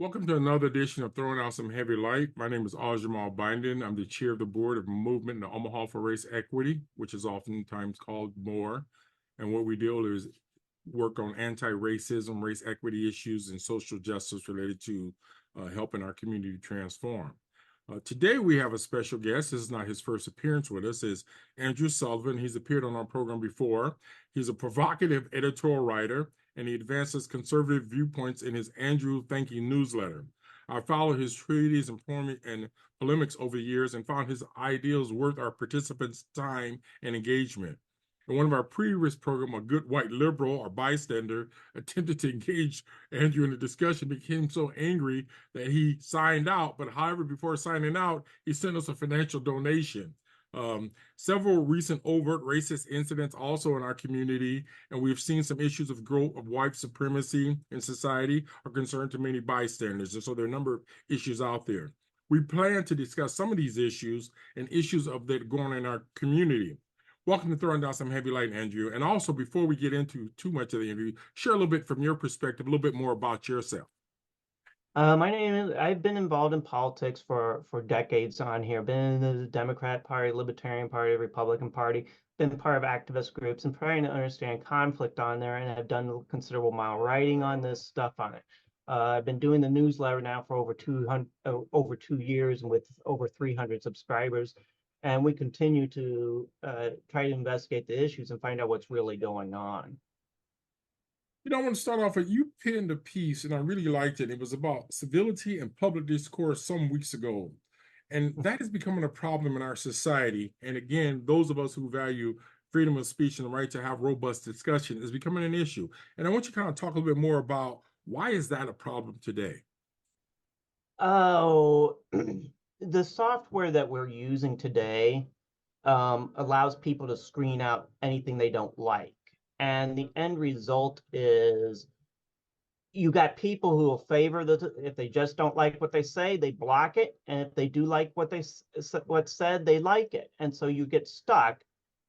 Welcome to another edition of Throwing Out Some Heavy Light. My name is Jamal Binding. I'm the chair of the board of Movement in the Omaha for Race Equity, which is oftentimes called MORE. And what we do is work on anti-racism, race equity issues, and social justice related to helping our community transform. Today we have a special guest. This is not his first appearance with us. It's Andrew Sullivan. He's appeared on our program before. He's a provocative editorial writer, and he advances conservative viewpoints in his Andrew Thank You newsletter. I followed his treaties and polemics over the years and found his ideals worth our participants' time and engagement. In one of our previous programs, a good white liberal or bystander attempted to engage Andrew in a discussion, became so angry that he signed out. But however, before signing out, he sent us a financial donation. Several recent overt racist incidents also in our community, and we've seen some issues of growth of white supremacy in society are concerned to many bystanders. And so there are a number of issues out there. We plan to discuss some of these issues and issues of that going on in our community. Welcome to Throwing Down Some Heavy Light, Andrew. And also, before we get into too much of the interview, share a little bit from your perspective, a little bit more about yourself. My name is, I've been involved in politics for decades on here. Been in the Democrat Party, Libertarian Party, Republican Party, been part of activist groups and trying to understand conflict on there, and I've done a considerable amount of writing on this stuff on it. I've been doing the newsletter now for over 2 years and with over 300 subscribers, and we continue to try to investigate the issues and find out what's really going on. I want to start off with you penned a piece, and I really liked it. It was about civility and public discourse some weeks ago. And that is becoming a problem in our society. And again, those of us who value freedom of speech and the right to have robust discussion is becoming an issue. And I want you to kind of talk a little bit more about why is that a problem today? Oh, the software that we're using today allows people to screen out anything they don't like. And the end result is you got people who will favor if they just don't like what they say, they block it. And if they do like what's said, they like it. And so you get stuck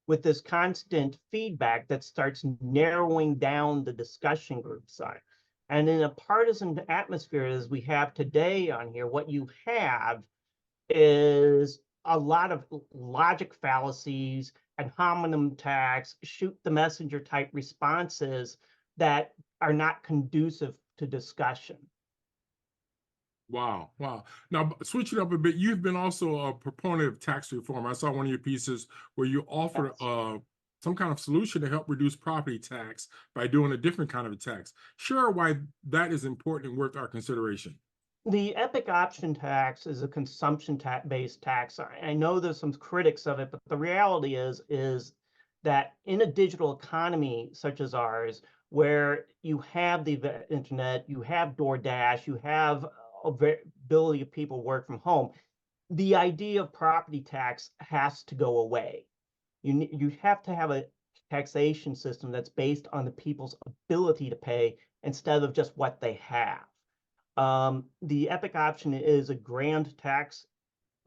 with this constant feedback that starts narrowing down the discussion group side. And in a partisan atmosphere as we have today on here, what you have is a lot of logic fallacies and hominem attacks, shoot the messenger type responses that are not conducive to discussion. Wow, wow. Now, switching up a bit, you've been also a proponent of tax reform. I saw one of your pieces where you offered some kind of solution to help reduce property tax by doing a different kind of a tax. Share why that is important and worth our consideration. The epic option tax is a consumption-based tax. I know there's some critics of it, but the reality is that in a digital economy such as ours, where you have the internet, you have DoorDash, you have ability of people work from home, the idea of property tax has to go away. You have to have a taxation system that's based on the people's ability to pay instead of just what they have. The epic option is a grand tax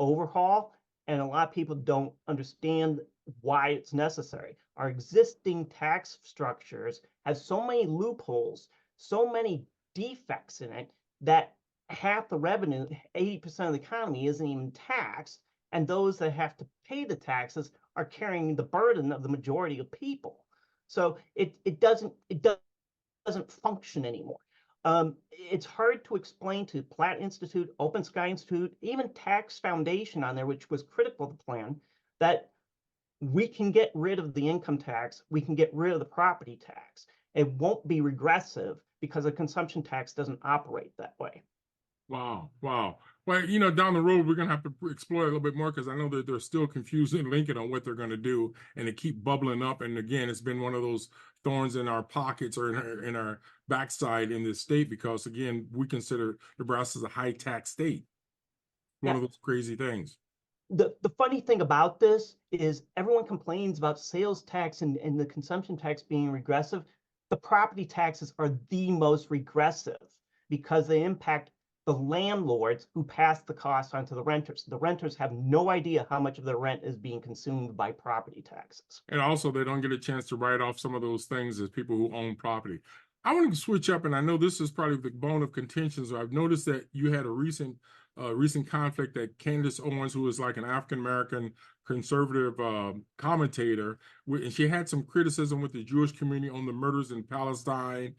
overhaul, and a lot of people don't understand why it's necessary. Our existing tax structures have so many loopholes, so many defects in it that half the revenue, 80% of the economy, isn't even taxed, and those that have to pay the taxes are carrying the burden of the majority of people. So it doesn't function anymore. It's hard to explain to Platt Institute, Open Sky Institute, even Tax Foundation on there, which was critical of the plan, that we can get rid of the income tax, we can get rid of the property tax. It won't be regressive because a consumption tax doesn't operate that way. Wow, wow. Well, down the road, we're going to have to explore a little bit more because I know that they're still confused in Lincoln on what they're going to do, and they keep bubbling up. And again, it's been one of those thorns in our pockets or in our backside in this state because, again, we consider Nebraska as a high tax state. One of those crazy things. The funny thing about this is everyone complains about sales tax and the consumption tax being regressive. The property taxes are the most regressive because they impact the landlords who pass the cost on to the renters. The renters have no idea how much of their rent is being consumed by property taxes. And also, they don't get a chance to write off some of those things as people who own property. I want to switch up, and I know this is probably the bone of contention. So I've noticed that you had a recent conflict that Candace Owens, who is like an African American conservative commentator, and she had some criticism with the Jewish community on the murders in Palestine.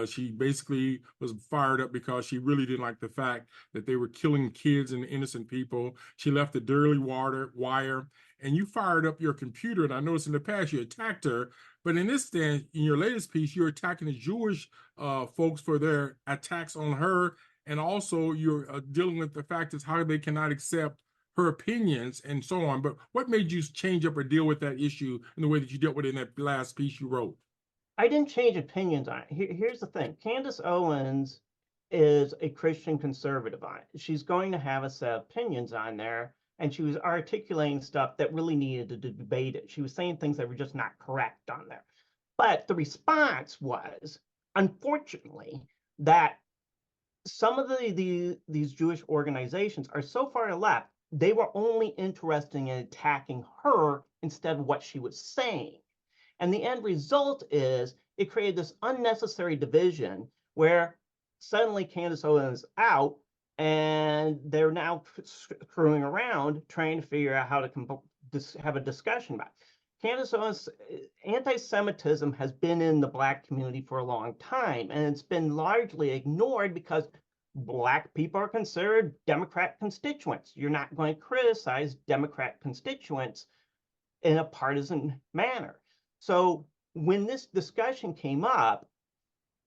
She basically was fired up because she really didn't like the fact that they were killing kids and innocent people. She left the Daily Wire, and you fired up your computer. And I noticed in the past you attacked her, but in this stand, in your latest piece, you're attacking the Jewish folks for their attacks on her, and also you're dealing with the fact is how they cannot accept her opinions and so on. But what made you change up or deal with that issue in the way that you dealt with it in that last piece you wrote? I didn't change opinions on it. Here's the thing. Candace Owens is a Christian conservative on it. She's going to have a set of opinions on there, and she was articulating stuff that really needed to debate it. She was saying things that were just not correct on there. But the response was, unfortunately, that some of these Jewish organizations are so far left, they were only interested in attacking her instead of what she was saying. And the end result is it created this unnecessary division where suddenly Candace Owens is out and they're now screwing around trying to figure out how to have a discussion about it. Candace Owens, anti-Semitism has been in the Black community for a long time, and it's been largely ignored because Black people are considered Democrat constituents. You're not going to criticize Democrat constituents in a partisan manner. So when this discussion came up,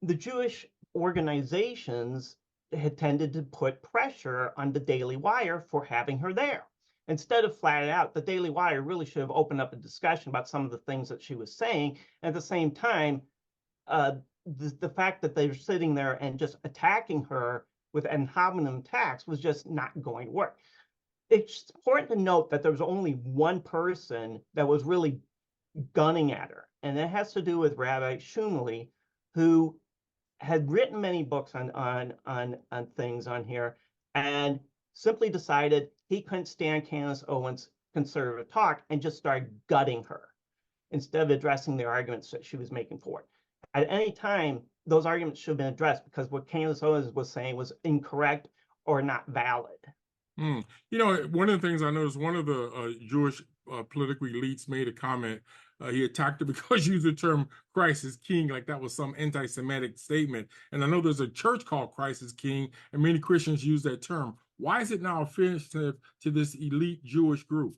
the Jewish organizations had tended to put pressure on the Daily Wire for having her there. Instead of flat out, the Daily Wire really should have opened up a discussion about some of the things that she was saying. At the same time, the fact that they were sitting there and just attacking her with ad hominem attacks was just not going to work. It's important to note that there was only one person that was really gunning at her, and it has to do with Rabbi Shumley, who had written many books on things on here, and simply decided he couldn't stand Candace Owens' conservative talk and just started gutting her instead of addressing the arguments that she was making for it. At any time, those arguments should have been addressed because what Candace Owens was saying was incorrect or not valid. Mm. You know, one of the things I noticed, one of the Jewish political elites made a comment. He attacked her because she used the term Christ is King, like that was some anti-Semitic statement. And I know there's a church called Christ is King, and many Christians use that term. Why is it now offensive to this elite Jewish group?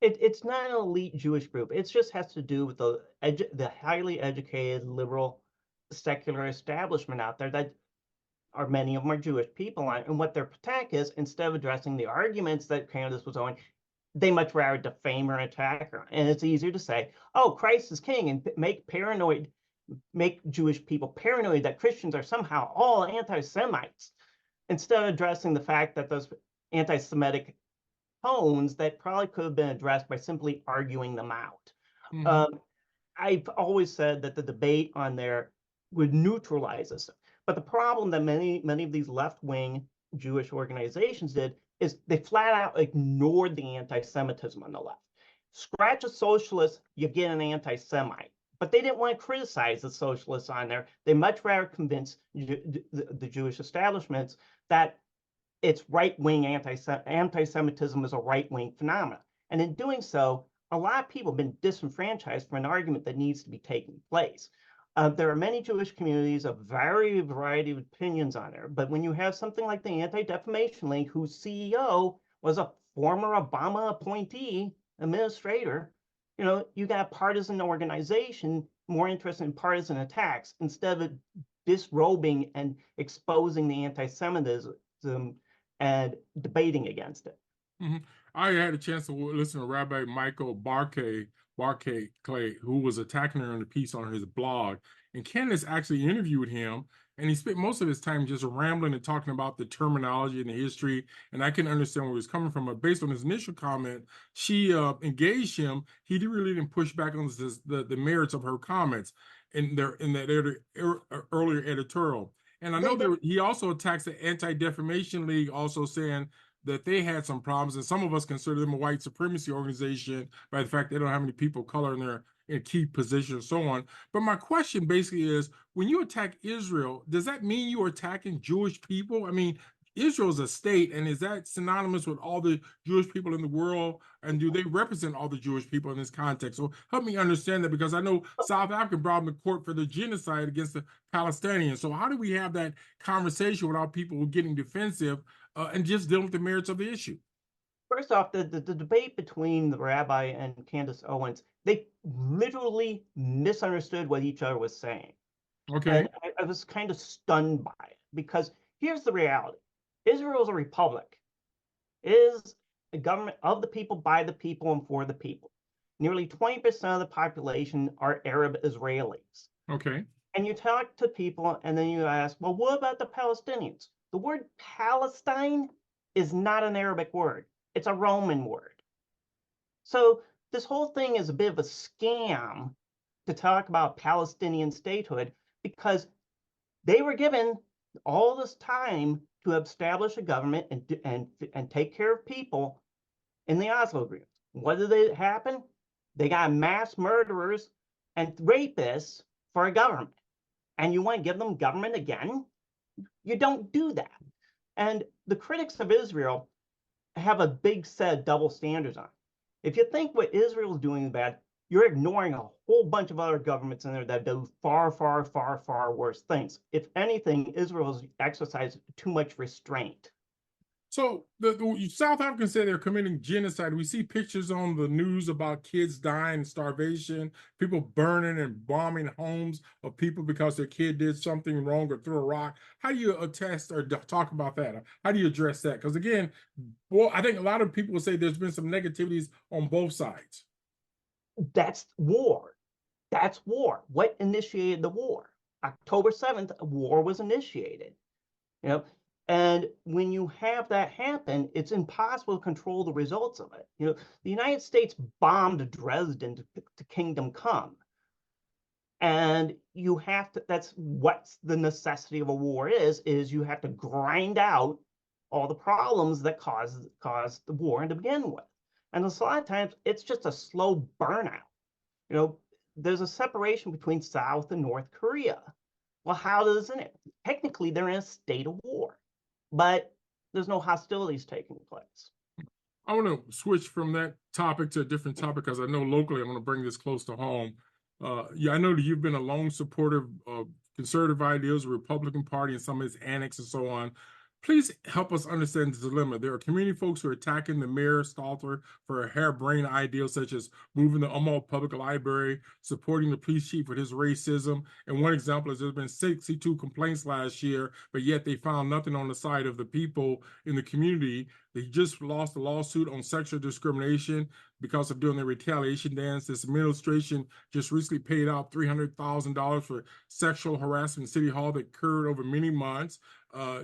It's not an elite Jewish group. It just has to do with the highly educated, liberal, secular establishment out there that are many of them are Jewish people. And what their attack is, instead of addressing the arguments that Candace was on, they much rather defame or attack her. And it's easier to say, oh, Christ is king, and make Jewish people paranoid that Christians are somehow all anti-Semites, instead of addressing the fact that those anti-Semitic tones that probably could have been addressed by simply arguing them out. Hmm. I've always said that the debate on there would neutralize us. But the problem that many of these left-wing Jewish organizations did is they flat out ignored the anti-Semitism on the left. Scratch a socialist, you get an anti-Semite. But they didn't want to criticize the socialists on there. They much rather convince the Jewish establishments that it's right-wing anti-Semitism is a right-wing phenomenon. And in doing so, a lot of people have been disenfranchised for an argument that needs to be taking place. There are many Jewish communities of variety of opinions on there, but when you have something like the Anti-Defamation League, whose CEO was a former Obama appointee administrator, you got a partisan organization more interested in partisan attacks instead of disrobing and exposing the anti-Semitism and debating against it. Hmm. I had a chance to listen to Rabbi Michael Barkay Clay, who was attacking her in a piece on his blog. And Candace actually interviewed him, and he spent most of his time just rambling and talking about the terminology and the history. And I can understand where he was coming from. But based on his initial comment, she engaged him. He really didn't push back on the merits of her comments in that earlier editorial. And I know that he also attacks the Anti-Defamation League, also saying that they had some problems, and some of us consider them a white supremacy organization by the fact they don't have any people of color in their in key positions and so on. But my question basically is, when you attack Israel, does that mean you are attacking Jewish people? I mean, Israel is a state, and is that synonymous with all the Jewish people in the world? And do they represent all the Jewish people in this context? So help me understand that, because I know South Africa brought them to court for the genocide against the Palestinians. So how do we have that conversation without people getting defensive and just dealing with the merits of the issue? First off, the debate between the rabbi and Candace Owens, they literally misunderstood what each other was saying. Okay. And I was kind of stunned by it because here's the reality. Israel is a republic. It is a government of the people, by the people, and for the people. Nearly 20% of the population are Arab Israelis. Okay. And you talk to people and then you ask, well, what about the Palestinians? The word Palestine is not an Arabic word. It's a Roman word. So this whole thing is a bit of a scam to talk about Palestinian statehood because they were given all this time to establish a government and take care of people in the Oslo Agreement. What did they happen? They got mass murderers and rapists for a government. And you want to give them government again? You don't do that. And the critics of Israel have a big set of double standards on. If you think what Israel is doing is bad, you're ignoring a whole bunch of other governments in there that do far, far, far, far worse things. If anything, Israel has exercised too much restraint. So the South Africans say they're committing genocide. We see pictures on the news about kids dying, starvation, people burning and bombing homes of people because their kid did something wrong or threw a rock. How do you attest or talk about that? How do you address that? Because again, well, I think a lot of people will say there's been some negativities on both sides. That's war. That's war. What initiated the war? October 7th, a war was initiated. You know, and when you have that happen, it's impossible to control the results of it. You know, the United States bombed Dresden to Kingdom Come. And you have to, that's what the necessity of a war is you have to grind out all the problems that caused the war to begin with. And a lot of times it's just a slow burnout. You know, there's a separation between South and North Korea. Well, how does it? Technically, they're in a state of war, but there's no hostilities taking place. I want to switch from that topic to a different topic because I know locally I want to bring this close to home. Yeah, I know that you've been a long supporter of conservative ideals, the Republican Party, and some of its annex and so on. Please help us understand the dilemma. There are community folks who are attacking the mayor Stalter for harebrained ideals such as moving the Omaha Public Library, supporting the police chief with his racism. And one example is there's been 62 complaints last year, but yet they found nothing on the side of the people in the community. They just lost a lawsuit on sexual discrimination because of doing the retaliation dance. This administration just recently paid out $300,000 for sexual harassment in City Hall that occurred over many months.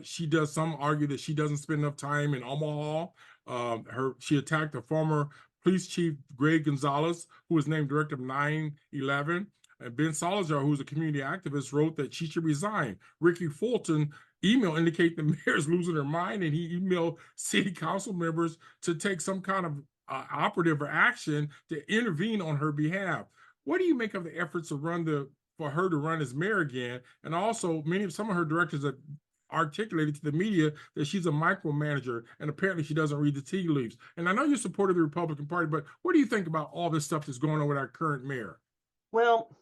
She does some argue that she doesn't spend enough time in Omaha. She attacked the former police chief Greg Gonzalez, who was named director of 9/11. And Ben Salazar, who's a community activist, wrote that she should resign. Ricky Fulton email indicate the mayor's losing her mind, and he emailed city council members to take some kind of operative or action to intervene on her behalf. What do you make of the efforts to for her to run as mayor again? And also, some of her directors have articulated to the media that she's a micromanager and apparently she doesn't read the tea leaves. And I know you supported the Republican Party, but what do you think about all this stuff that's going on with our current mayor? Well,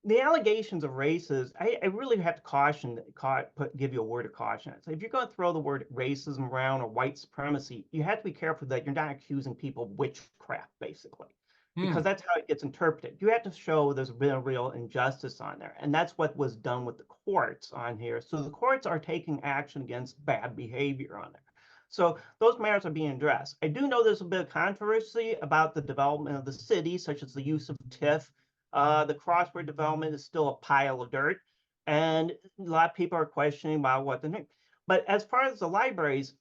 the allegations of races, I really have to give you a word of caution. So if you're going to throw the word racism around or white supremacy, you have to be careful that you're not accusing people of witchcraft, basically, because that's how it gets interpreted. You have to show there's been a real injustice on there. And that's what was done with the courts on here. So the courts are taking action against bad behavior on there. So those matters are being addressed. I do know there's a bit of controversy about the development of the city, such as the use of TIF. The crossword development is still a pile of dirt, and a lot of people are questioning about what the name. But as far as the libraries,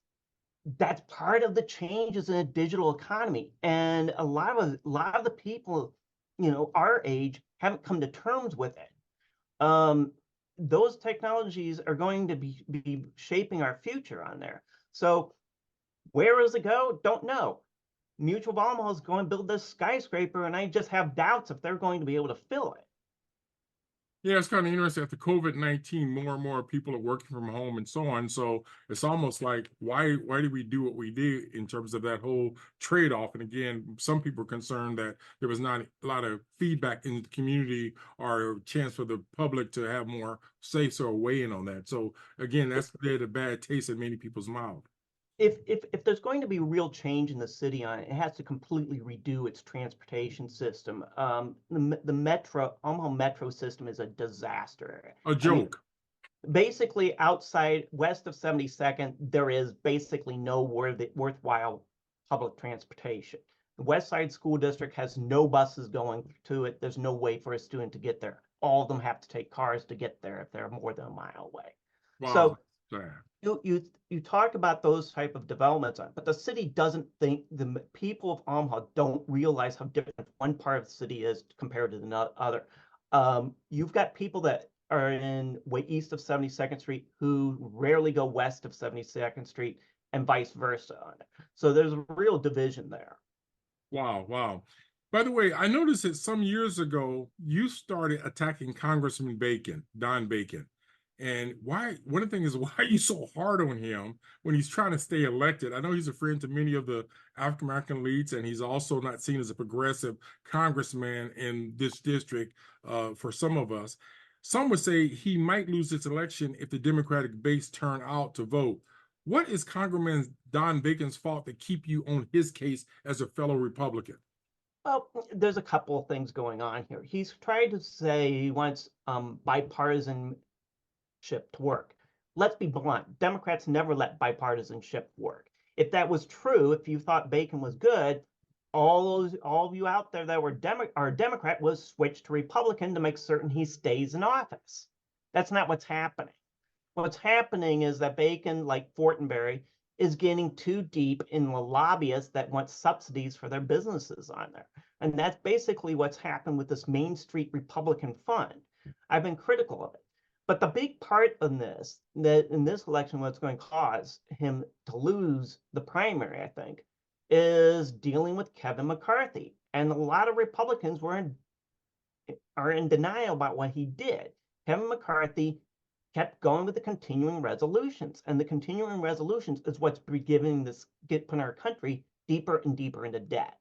that's part of the changes in a digital economy, and a lot of the people, you know, our age haven't come to terms with it. Those technologies are going to be shaping our future on there. So Where does it go? Don't know. Mutual of Omaha is going to build this skyscraper, and I just have doubts if they're going to be able to fill it. Yeah, it's kind of interesting. After COVID-19, more and more people are working from home and so on. So it's almost like, why did we do what we did in terms of that whole trade-off? And again, some people are concerned that there was not a lot of feedback in the community or a chance for the public to have more say so or weigh in on that. So again, that's led a bad taste in many people's mouth. If there's going to be real change in the city on it, it has to completely redo its transportation system. The metro, Omaha metro system is a disaster. A I mean, joke. basically outside west of 72nd, there is basically no worthwhile public transportation. The West Side School District has no buses going to it. There's no way for a student to get there. All of them have to take cars to get there if they're more than a mile away. Wow. So Sad. you talk about those type of developments, but the city doesn't think the people of Omaha don't realize how different one part of the city is compared to the other. You've got people that are in way east of 72nd Street who rarely go west of 72nd Street and vice versa on it. So there's a real division there. Wow, wow. By the way, I noticed that some years ago you started attacking Congressman Bacon, Don Bacon. And why, one of the things is, why are you so hard on him when he's trying to stay elected? I know he's a friend to many of the African American elites, and he's also not seen as a progressive congressman in this district for some of us. Some would say he might lose this election if the Democratic base turn out to vote. What is Congressman Don Bacon's fault to keep you on his case as a fellow Republican? Well, there's a couple of things going on here. He's trying to say he wants bipartisanship to work. Let's be blunt. Democrats never let bipartisanship work. If that was true, if you thought Bacon was good, all of you out there that were Democrat was switched to Republican to make certain he stays in office. That's not what's happening. What's happening is that Bacon, like Fortenberry, is getting too deep in the lobbyists that want subsidies for their businesses on there. And that's basically what's happened with this Main Street Republican Fund. I've been critical of it. But the big part in this, that in this election, what's going to cause him to lose the primary, I think, is dealing with Kevin McCarthy. And a lot of Republicans are in denial about what he did. Kevin McCarthy kept going with the continuing resolutions, and the continuing resolutions is what's putting our country deeper and deeper into debt.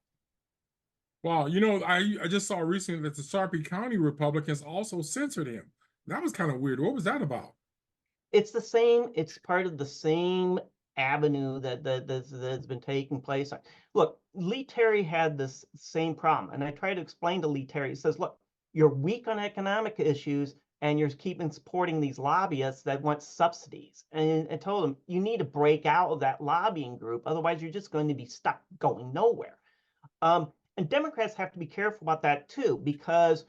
Wow, I just saw recently that the Sarpy County Republicans also censored him. That was kind of weird. What was that about? It's the same. It's part of the same avenue that's been taking place. Look, Lee Terry had this same problem, and I try to explain to Lee Terry. He says, "Look, you're weak on economic issues, and you're keeping supporting these lobbyists that want subsidies." And I told him, you need to break out of that lobbying group, otherwise you're just going to be stuck going nowhere. And Democrats have to be careful about that too, because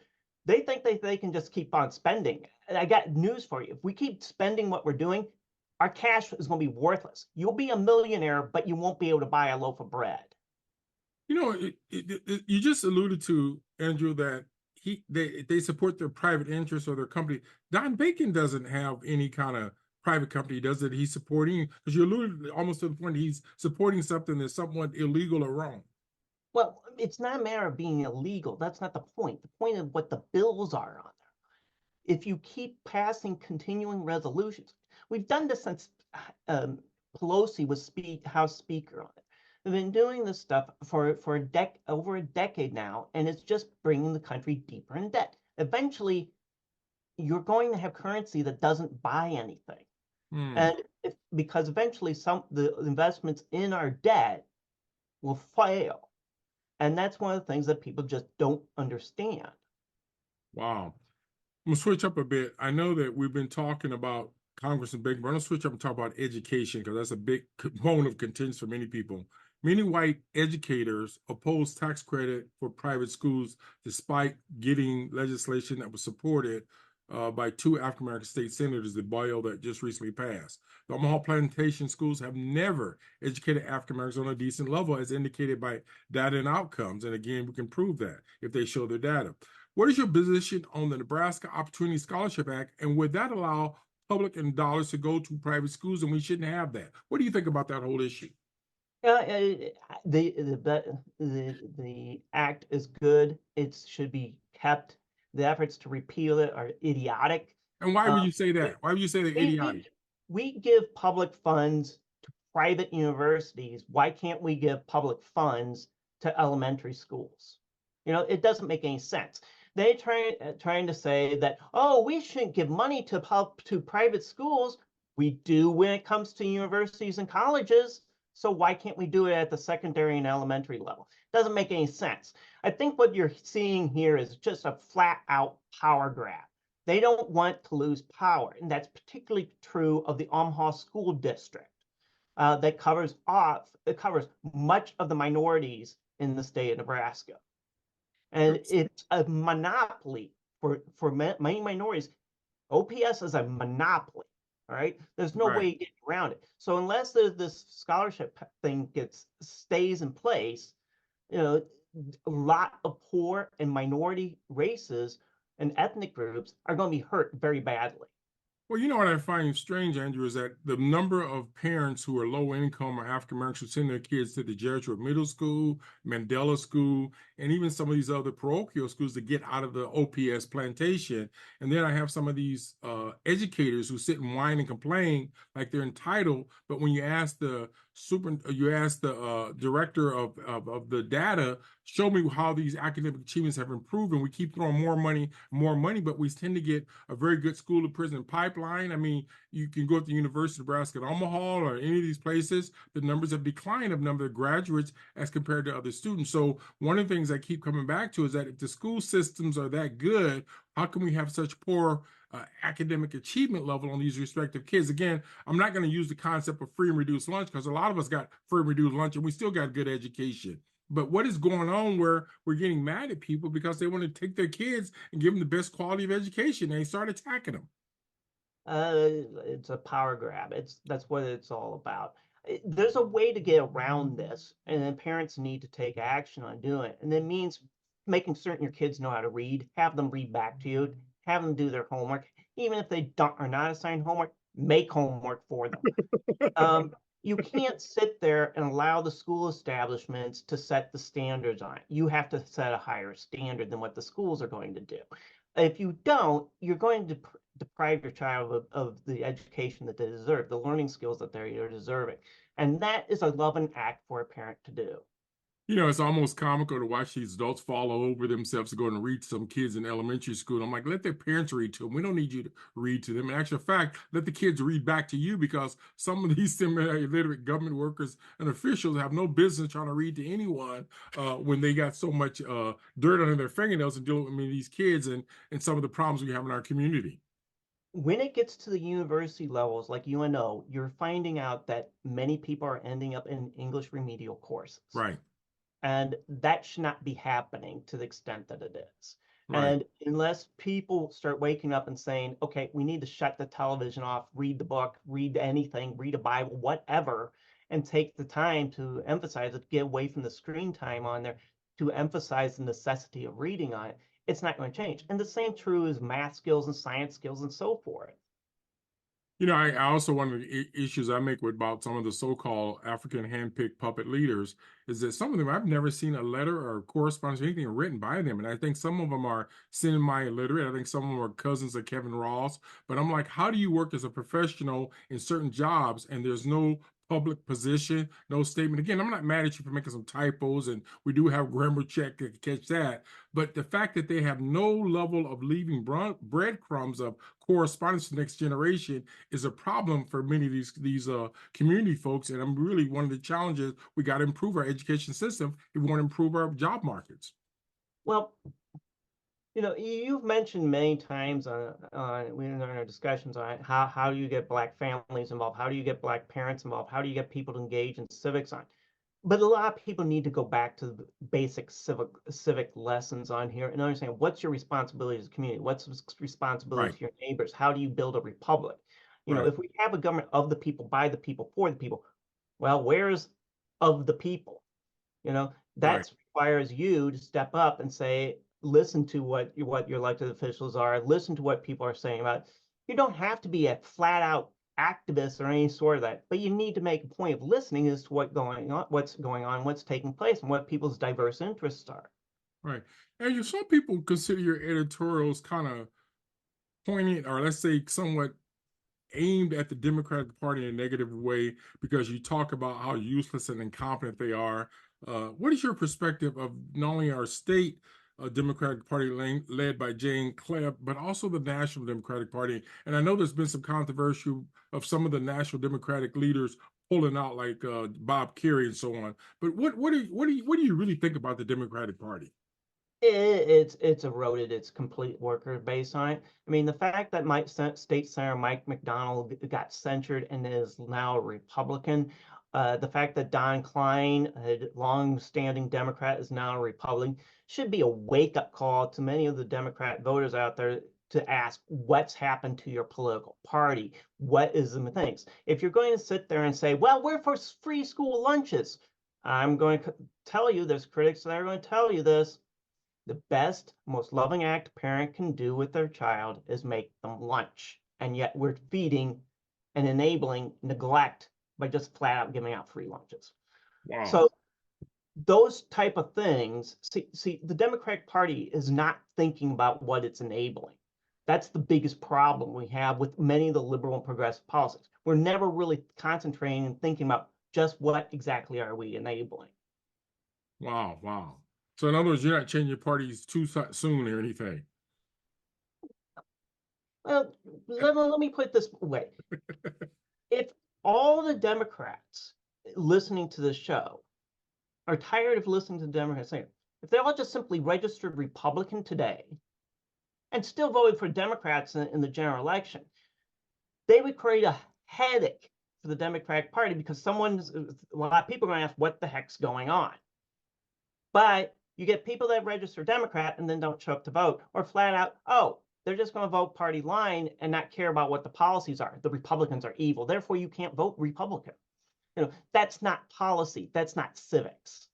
they think they can just keep on spending. And I got news for you. If we keep spending what we're doing, our cash is going to be worthless. You'll be a millionaire, but you won't be able to buy a loaf of bread. You just alluded to, Andrew, that they support their private interests or their company. Don Bacon doesn't have any kind of private company, does it? He's supporting, because you alluded almost to the point, he's supporting something that's somewhat illegal or wrong. Well, it's not a matter of being illegal. That's not the point. The point of what the bills are on there. If you keep passing continuing resolutions, we've done this since Pelosi was House Speaker on it. We've been doing this stuff for over a decade now, and it's just bringing the country deeper in debt. Eventually, you're going to have currency that doesn't buy anything, and because eventually the investments in our debt will fail. And that's one of the things that people just don't understand. Wow. I'm gonna switch up a bit. I know that we've been talking about Congressman Bacon, but I'm gonna switch up and talk about education because that's a big bone of contention for many people. Many white educators oppose tax credit for private schools despite getting legislation that was supported by two African American state senators, the bill that just recently passed. The Omaha Plantation schools have never educated African Americans on a decent level, as indicated by data and outcomes. And again, we can prove that if they show their data. What is your position on the Nebraska Opportunity Scholarship Act, and would that allow public and dollars to go to private schools, and we shouldn't have that? What do you think about that whole issue? The act is good. It should be kept. The efforts to repeal it are idiotic. And why would Uh, you say we, that? Why would you say they're we idiotic? we we give public funds to private universities. Why can't we give public funds to elementary schools? It doesn't make any sense. They trying to say that, oh, we shouldn't give money to private schools. We do when it comes to universities and colleges. So why can't we do it at the secondary and elementary level? Doesn't make any sense. I think what you're seeing here is just a flat out power grab. They don't want to lose power, and that's particularly true of the Omaha School District. It covers much of the minorities in the state of Nebraska, and it's a monopoly for many minorities. OPS is a monopoly. All right, there's no Right. way getting around it. So unless this scholarship thing stays in place, you know, a lot of poor and minority races and ethnic groups are going to be hurt very badly. Well, you know what I find strange, Andrew, is that the number of parents who are low income or African Americans who send their kids to the Jesuit Middle School, Mandela School, and even some of these other parochial schools to get out of the OPS plantation. And then I have some of these educators who sit and whine and complain like they're entitled. But when you ask the director of the data, show me how these academic achievements have improved, and we keep throwing more money, but we tend to get a very good school to prison pipeline. I mean, you can go to the University of Nebraska at Omaha or any of these places, the numbers have declined of number of graduates as compared to other students. So one of the things I keep coming back to is that if the school systems are that good, how can we have such poor academic achievement level on these respective kids? Again, I'm not going to use the concept of free and reduced lunch because a lot of us got free and reduced lunch and we still got good education. But what is going on where we're getting mad at people because they want to take their kids and give them the best quality of education and they start attacking them? It's a power grab. That's what it's all about. There's a way to get around this, and then parents need to take action on doing it. And it means making certain your kids know how to read, have them read back to you, have them do their homework. Even if they don't are not assigned homework, make homework for them. You can't sit there and allow the school establishments to set the standards on it. You have to set a higher standard than what the schools are going to do. If you don't, you're going to deprive your child of the education that they deserve, the learning skills that they're deserving. And that is a loving act for a parent to do. You know, it's almost comical to watch these adults fall over themselves to go and read to some kids in elementary school. I'm like, let their parents read to them. We don't need you to read to them. In actual fact, let the kids read back to you because some of these semi-illiterate government workers and officials have no business trying to read to anyone when they got so much dirt under their fingernails and dealing with these kids and some of the problems we have in our community. When it gets to the university levels like UNO, you're finding out that many people are ending up in English remedial courses. Right, And that should not be happening to the extent that it is. right. And unless people start waking up and saying, okay, we need to shut the television off, read the book, read anything, read a Bible, whatever, and take the time to emphasize it, get away from the screen time on there, to emphasize the necessity of reading on it, it's not going to change. And the same true is math skills and science skills and so forth. You know, I also one of the issues I make with about some of the so-called African handpicked puppet leaders is that some of them I've never seen a letter or correspondence or anything written by them, and I think some of them are semi-illiterate. I think some of them are cousins of Kevin Ross. But I'm like, how do you work as a professional in certain jobs and there's no public position, no statement? Again, I'm not mad at you for making some typos, and we do have grammar check to catch that. But the fact that they have no level of leaving breadcrumbs of correspondence to the next generation is a problem for many of these community folks. And I'm really one of the challenges we got to improve our education system if we want to improve our job markets. Well, you've mentioned many times in our discussions on how do you get Black families involved? How do you get Black parents involved? How do you get people to engage in civics on? But a lot of people need to go back to the basic civic lessons on here and understand what's your responsibility as a community, what's responsibility Right, to your neighbors, how do you build a republic? right, If we have a government of the people, by the people, for the people, well, where's of the people? right. That requires you to step up and say, listen to what your elected officials are, listen to what people are saying about it. You don't have to be a flat out activists or any sort of that, but you need to make a point of listening as to what's going on, what's taking place, and what people's diverse interests are. Right. And some people consider your editorials kind of poignant, or let's say somewhat aimed at the Democratic Party in a negative way, because you talk about how useless and incompetent they are. What is your perspective of not only our state Democratic Party led by Jane Clapp, but also the National Democratic Party? And I know there's been some controversy of some of the National Democratic leaders pulling out, like Bob Kerrey and so on. But what do you really think about the Democratic Party? It's eroded its complete worker base on it. I mean, the fact that State Senator Mike McDonald got censured and is now a Republican, the fact that Don Klein, a long-standing Democrat, is now a Republican, should be a wake-up call to many of the Democrat voters out there to ask what's happened to your political party. What is the things? If you're going to sit there and say, well, we're for free school lunches, I'm going to tell you, there's critics that are going to tell you this. The best, most loving act a parent can do with their child is make them lunch. And yet we're feeding and enabling neglect by just flat out giving out free lunches. Wow. So those type of things, see, the Democratic Party is not thinking about what it's enabling. That's the biggest problem we have with many of the liberal and progressive policies. We're never really concentrating and thinking about just what exactly are we enabling. Wow. Wow. So in other words, you're not changing your parties too soon or anything. Well, let me put it this way. If all the Democrats listening to this show are tired of listening to the Democrats saying, if they all just simply registered Republican today and still voted for Democrats in the general election, they would create a headache for the Democratic Party because a lot of people are going to ask what the heck's going on. But you get people that register Democrat and then don't show up to vote, or flat out, oh, they're just going to vote party line and not care about what the policies are. The Republicans are evil, therefore you can't vote Republican. That's not policy. That's not civics.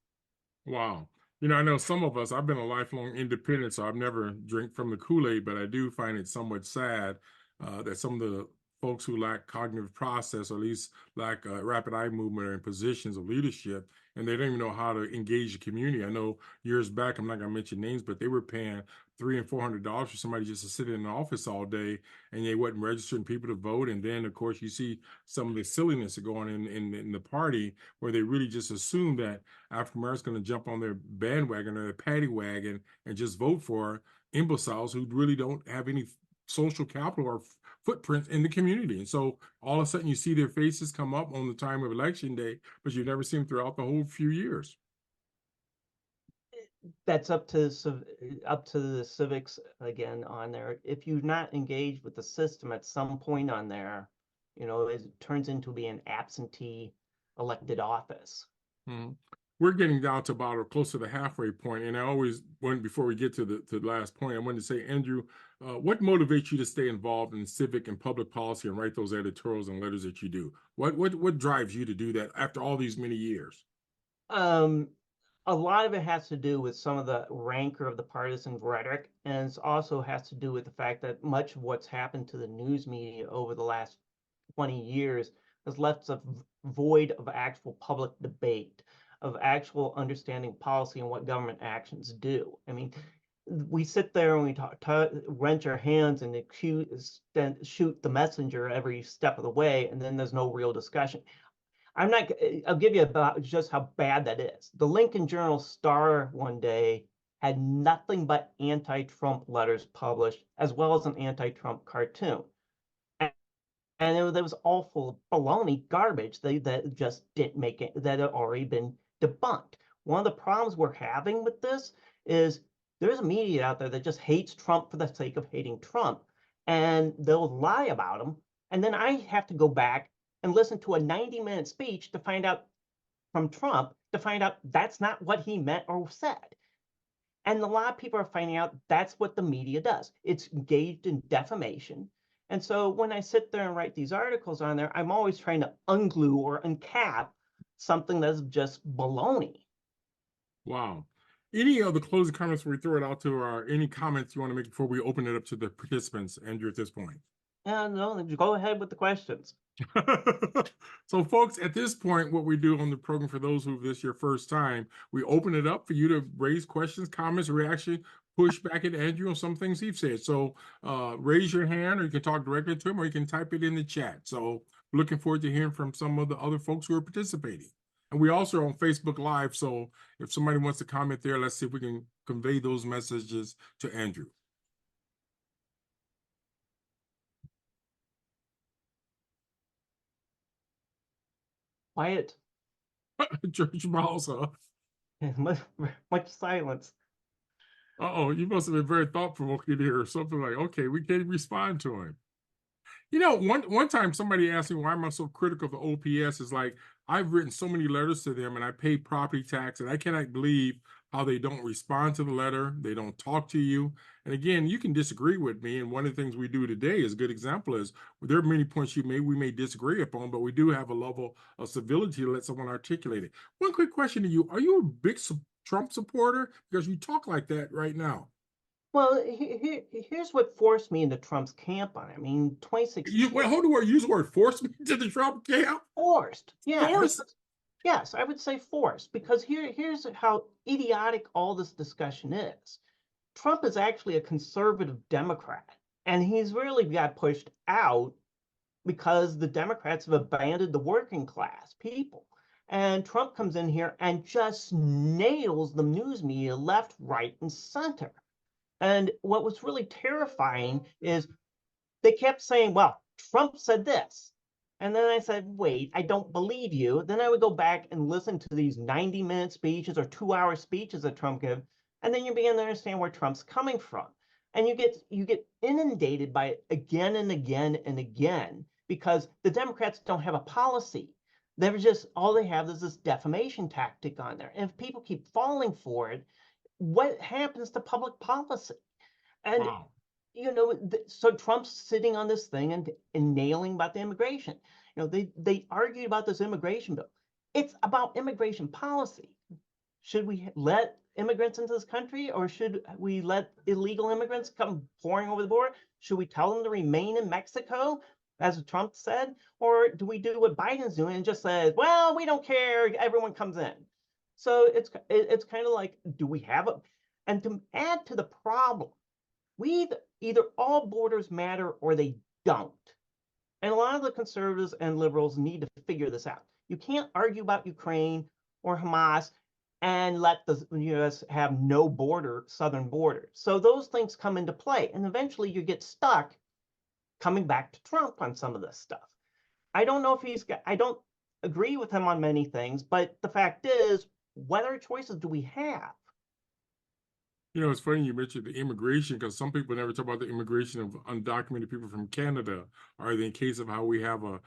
Wow. I know some of us, I've been a lifelong independent, so I've never drank from the Kool-Aid, but I do find it somewhat sad that some of the folks who lack cognitive process, or at least lack rapid eye movement, are in positions of leadership, and they don't even know how to engage the community. I know years back, I'm not going to mention names, but they were paying $300 and $400 for somebody just to sit in the office all day, and they wasn't registering people to vote. And then, of course, you see some of the silliness going on in the party, where they really just assume that African Americans going to jump on their bandwagon or their paddy wagon and just vote for imbeciles who really don't have any social capital or footprint in the community. And so all of a sudden you see their faces come up on the time of election day, but you never see them throughout the whole few years. That's up to the civics again on there. If you're not engaged with the system at some point on there, it turns into being an absentee elected office. Mhm. We're getting down to about or close to the halfway point, and I always want, before we get to the last point, I wanted to say, Andrew, what motivates you to stay involved in civic and public policy and write those editorials and letters that you do? What drives you to do that after all these many years? Um, a lot of it has to do with some of the rancor of the partisan rhetoric, and it also has to do with the fact that much of what's happened to the news media over the last 20 years has left a void of actual public debate, of actual understanding policy and what government actions do. I mean, we sit there and we wrench our hands and shoot the messenger every step of the way, and then there's no real discussion. I'll give you about just how bad that is. The Lincoln Journal Star one day had nothing but anti-Trump letters published, as well as an anti-Trump cartoon. And it was all full of baloney garbage that just didn't make it, that had already been debunked. One of the problems we're having with this is there's a media out there that just hates Trump for the sake of hating Trump, and they'll lie about him. And then I have to go back and listen to a 90-minute speech to find out from Trump to find out that's not what he meant or said. And a lot of people are finding out that's what the media does. It's engaged in defamation. And so when I sit there and write these articles on there, I'm always trying to unglue or uncap something that's just baloney. Wow. Any other closing comments before we throw it out to, or any comments you want to make before we open it up to the participants, Andrew, at this point? And no, go ahead with the questions. So, folks, at this point, what we do on the program for those who this your first time, we open it up for you to raise questions, comments, reaction, push back at Andrew on some things he's said. So, raise your hand, or you can talk directly to him, or you can type it in the chat. So, looking forward to hearing from some of the other folks who are participating. And we also are on Facebook Live. So, if somebody wants to comment there, let's see if we can convey those messages to Andrew. Quiet. Church Mouse, huh? much, much silence. Uh-oh, you must have been very thought-provoking here, or something like, okay, we can't respond to him. You know, one time somebody asked me why am I so critical of the OPS. Is like I've written so many letters to them and I pay property tax and I cannot believe how they don't respond to the letter. They don't talk to you. And again, you can disagree with me. And one of the things we do today is a good example is there are many points we may disagree upon, but we do have a level of civility to let someone articulate it. One quick question to you. Are you a big Trump supporter? Because you talk like that right now. Well, here's what forced me into Trump's camp on it. I mean, You 2016, well, hold on, use the word force me to the Trump camp. forced. Yeah, Force. yes, I would say forced because here's how idiotic all this discussion is. Trump is actually a conservative Democrat, and he's really got pushed out because the Democrats have abandoned the working class people. And Trump comes in here and just nails the news media left, right, and center. And what was really terrifying is they kept saying, well, Trump said this. And then I said, wait, I don't believe you. Then I would go back and listen to these 90-minute speeches or 2-hour speeches that Trump gave. And then you begin to understand where Trump's coming from. And you get inundated by it again and again and again because the Democrats don't have a policy. They're just all they have is this defamation tactic on there. And if people keep falling for it, what happens to public policy? And Wow. so Trump's sitting on this thing and nailing about the immigration. They argued about this immigration bill. It's about immigration policy. Should we let immigrants into this country, or should we let illegal immigrants come pouring over the border? Should we tell them to remain in Mexico, as Trump said, or do we do what Biden's doing and just says, well, we don't care, everyone comes in? So it's kind of like, do we have a, and to add to the problem, we either all borders matter or they don't. And a lot of the conservatives and liberals need to figure this out. You can't argue about Ukraine or Hamas and let the US have no border, southern border. So those things come into play. And eventually you get stuck coming back to Trump on some of this stuff. I don't know if I don't agree with him on many things, but the fact is, what other choices do we have? You know, it's funny you mentioned the immigration because some people never talk about the immigration of undocumented people from Canada, or in case of how we have a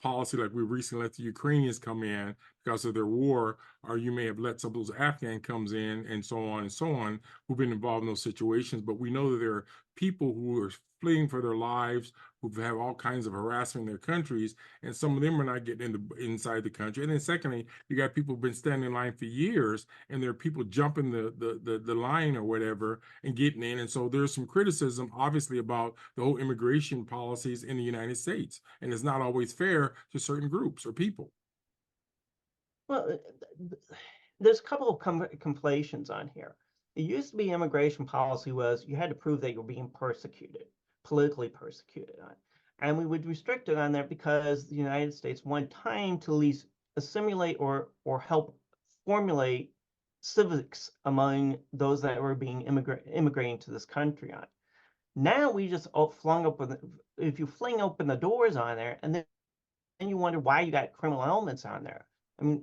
policy like we recently let the Ukrainians come in because of their war, or you may have let some of those Afghan comes in and so on, who've been involved in those situations. But we know that there are people who are fleeing for their lives, who have all kinds of harassment in their countries, and some of them are not getting inside the country. And then secondly, you got people who've been standing in line for years, and there are people jumping the line or whatever and getting in. And so there's some criticism, obviously, about the whole immigration policies in the United States, and it's not always fair to certain groups or people. Well, there's a couple of conflations on here. It used to be immigration policy was you had to prove that you were being persecuted, politically persecuted on. And we would restrict it on there because the United States wanted time to at least assimilate or help formulate civics among those that were being immigrating to this country on. Now we just flung open, if you fling open the doors on there, and then you wonder why you got criminal elements on there. I mean,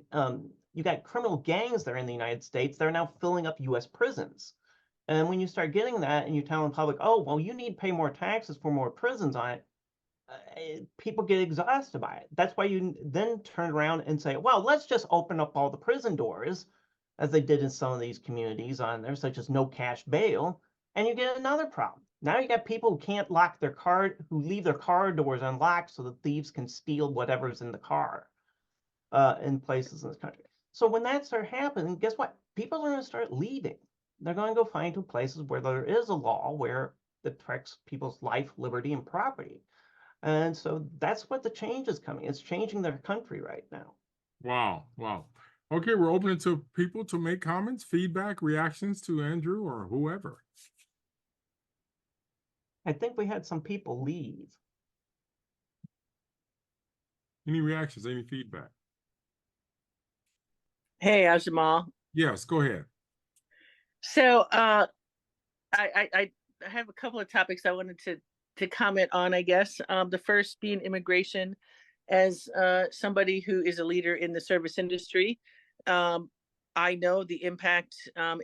you got criminal gangs there in the United States. They're now filling up U.S. prisons. And when you start getting that and you tell the public, oh, well, you need to pay more taxes for more prisons on it, people get exhausted by it. That's why you then turn around and say, well, let's just open up all the prison doors, as they did in some of these communities on there, such as no cash bail, and you get another problem. Now you got people who can't lock their car, who leave their car doors unlocked so that thieves can steal whatever's in the car in places in this country. So when that starts happening, guess what? People are going to start leaving. They're going to go find two places where there is a law where that protects people's life, liberty, and property. And so that's what the change is coming. It's changing their country right now. Wow. Wow. Okay, we're opening to people to make comments, feedback, reactions to Andrew or whoever. I think we had some people leave. Any reactions, any feedback? Hey, Jamal. Yes, go ahead. So I have a couple of topics I wanted to comment on, I guess. The first being immigration. As somebody who is a leader in the service industry, I know the impact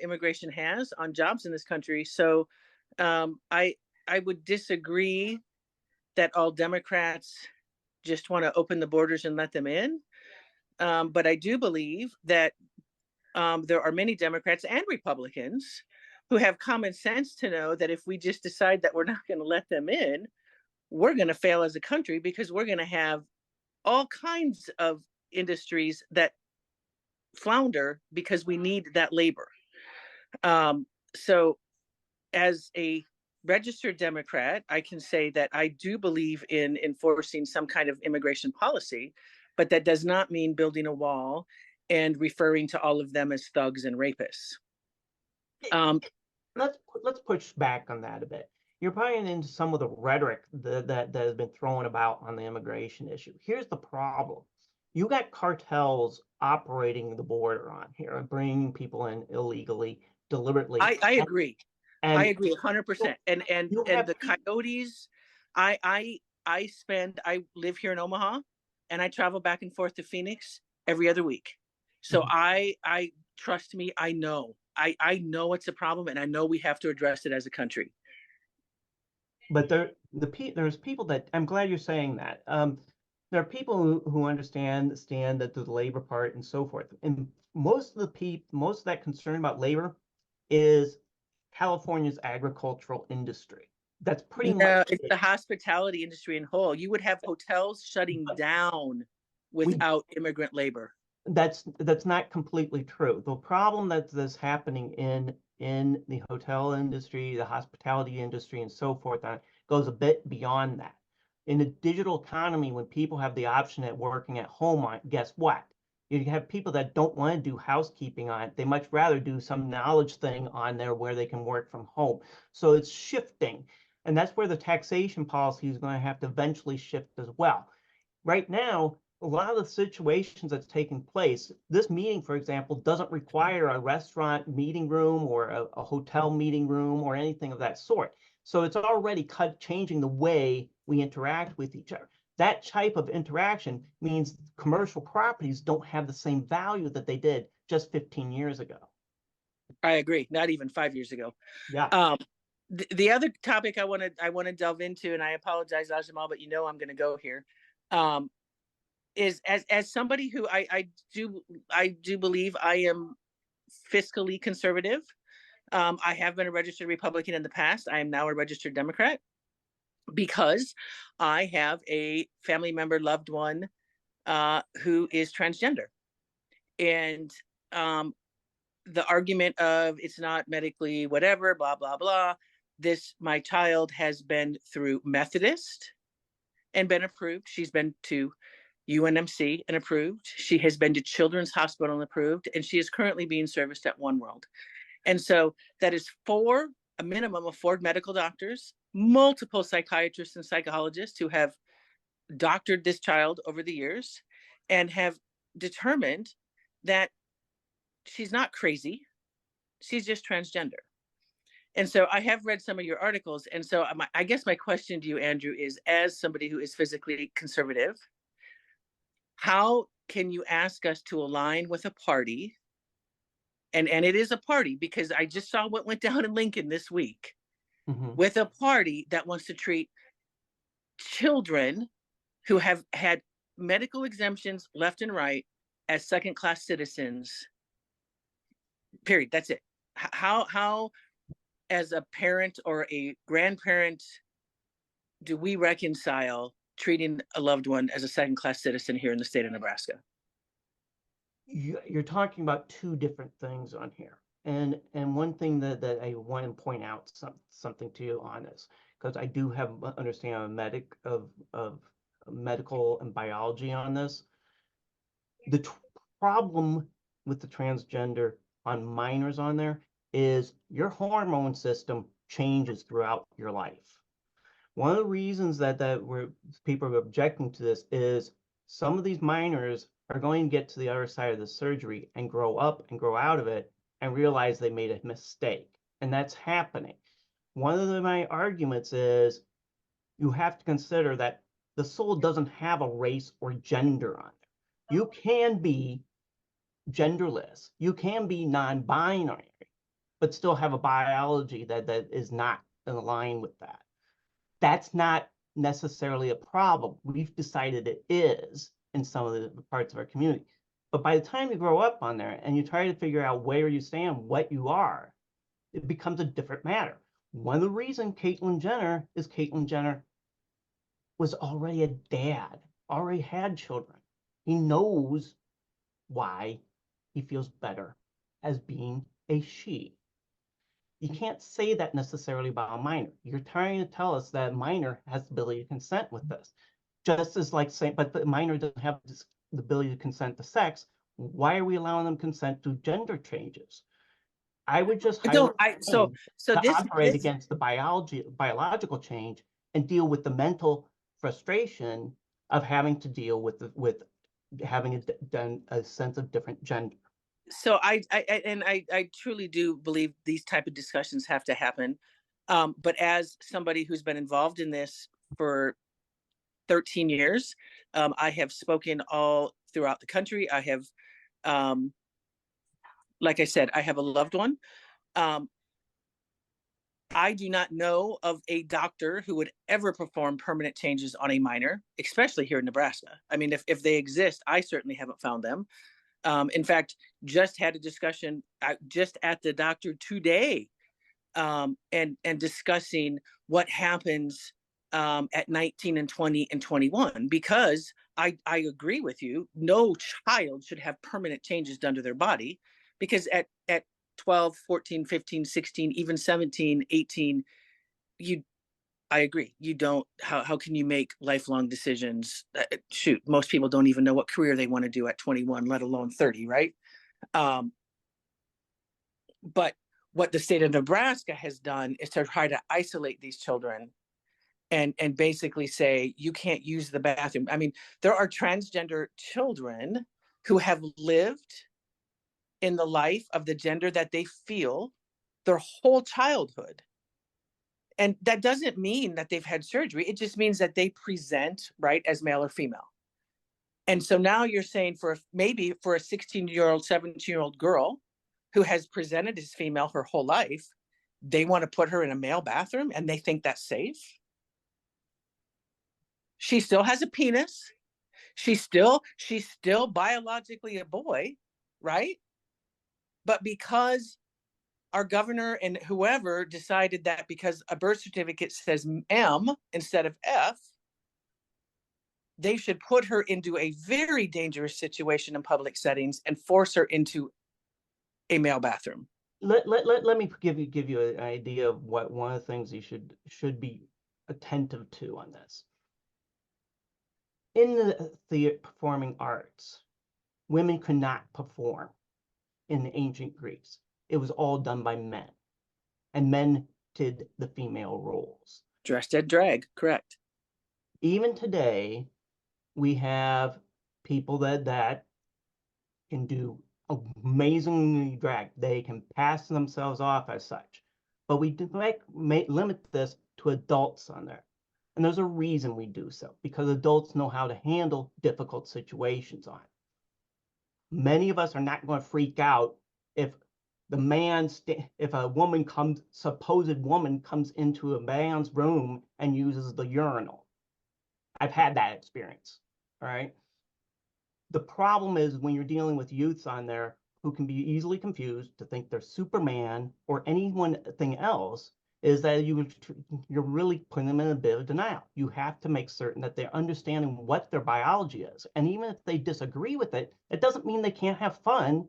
immigration has on jobs in this country. So I would disagree that all Democrats just want to open the borders and let them in. But I do believe that there are many Democrats and Republicans who have common sense to know that if we just decide that we're not going to let them in, we're going to fail as a country, because we're going to have all kinds of industries that flounder because we need that labor. So as a registered Democrat, I can say that I do believe in enforcing some kind of immigration policy, but that does not mean building a wall and referring to all of them as thugs and rapists. Let's push back on that a bit. You're buying into some of the rhetoric that has been thrown about on the immigration issue. Here's the problem. You got cartels operating the border on here and bringing people in illegally, deliberately. I agree. And I agree 100%. And the coyotes, I live here in Omaha, and I travel back and forth to Phoenix every other week. So I trust me, I know it's a problem, and I know we have to address it as a country. But there's people that, I'm glad you're saying that. There are people who understand that the labor part and so forth. And most of that concern about labor is California's agricultural industry. That's pretty much it's the hospitality industry in whole. You would have hotels shutting down without immigrant labor. That's not completely true. The problem that's happening in the hotel industry, the hospitality industry, and so forth goes a bit beyond that. In a digital economy, when people have the option at working at home, guess what? You have people that don't want to do housekeeping on it. They much rather do some knowledge thing on there where they can work from home. So it's shifting. And that's where the taxation policy is going to have to eventually shift as well. Right now, a lot of the situations that's taking place, this meeting, for example, doesn't require a restaurant meeting room or a hotel meeting room or anything of that sort. So it's already changing the way we interact with each other. That type of interaction means commercial properties don't have the same value that they did just 15 years ago. I agree. Not even 5 years ago. Yeah. The other topic I want to delve into, and I apologize, Ajamal, but I'm going to go here. Is as somebody who I do believe I am fiscally conservative. I have been a registered Republican in the past. I am now a registered Democrat because I have a family member, loved one, who is transgender. And the argument of it's not medically whatever, blah, blah, blah. My child has been through Methodist and been approved. She's been to UNMC and approved. She has been to Children's Hospital and approved, and she is currently being serviced at One World. And so that is a minimum of 4 medical doctors, multiple psychiatrists and psychologists who have doctored this child over the years and have determined that she's not crazy. She's just transgender. And so I have read some of your articles. And so I guess my question to you, Andrew, is as somebody who is physically conservative, how can you ask us to align with a party? And it is a party, because I just saw what went down in Lincoln this week, with a party that wants to treat children who have had medical exemptions left and right as second-class citizens. Period. That's it. How, as a parent or a grandparent, do we reconcile treating a loved one as a second-class citizen here in the state of Nebraska? You're talking about two different things on here. And one thing that I want to point out something to you on this. because I do have understanding of medical and biology on this. The problem with the transgender on minors on there is your hormone system changes throughout your life. One of the reasons that people are objecting to this is some of these minors are going to get to the other side of the surgery and grow up and grow out of it and realize they made a mistake. And that's happening. One of my arguments is you have to consider that the soul doesn't have a race or gender on it. You can be genderless. You can be non-binary, but still have a biology that is not in line with that. That's not necessarily a problem. We've decided it is in some of the parts of our community. But by the time you grow up on there and you try to figure out where you stand, what you are, it becomes a different matter. One of the reasons Caitlyn Jenner was already a dad, already had children. He knows why he feels better as being a she. You can't say that necessarily about a minor. You're trying to tell us that a minor has the ability to consent with this. Just as like saying, but the minor doesn't have the ability to consent to sex. Why are we allowing them consent to gender changes? I would just So to this operate against the biological change and deal with the mental frustration of having to deal with having a sense of different gender. So I truly do believe these type of discussions have to happen. But as somebody who's been involved in this for 13 years, I have spoken all throughout the country. I have, like I said, I have a loved one. I do not know of a doctor who would ever perform permanent changes on a minor, especially here in Nebraska. I mean, if they exist, I certainly haven't found them. In fact, just had a discussion just at the doctor today, and discussing what happens at 19 and 20 and 21, because I agree with you. No child should have permanent changes done to their body, because at 12, 14, 15, 16, even 17, 18, I agree. You don't, how can you make lifelong decisions? Shoot, most people don't even know what career they want to do at 21, let alone 30, right? But what the state of Nebraska has done is to try to isolate these children and basically say, you can't use the bathroom. I mean, there are transgender children who have lived in the life of the gender that they feel their whole childhood. And that doesn't mean that they've had surgery. It just means that they present, right, as male or female. And so now you're saying maybe for a 16-year-old, 17-year-old girl who has presented as female her whole life, they want to put her in a male bathroom and they think that's safe. She still has a penis. She's still biologically a boy, right? But because our governor and whoever decided that because a birth certificate says M instead of F, they should put her into a very dangerous situation in public settings and force her into a male bathroom. Let me give you an idea of what one of the things you should be attentive to on this. In the performing arts, women could not perform in ancient Greece. It was all done by men, and men did the female roles. Dressed as drag, correct. Even today, we have people that can do amazingly drag. They can pass themselves off as such. But we do limit this to adults on there. And there's a reason we do so, because adults know how to handle difficult situations on it. Many of us are not going to freak out if a supposed woman comes into a man's room and uses the urinal. I've had that experience, all right? The problem is when you're dealing with youths on there who can be easily confused to think they're Superman or anything else, is that you're really putting them in a bit of denial. You have to make certain that they're understanding what their biology is. And even if they disagree with it, it doesn't mean they can't have fun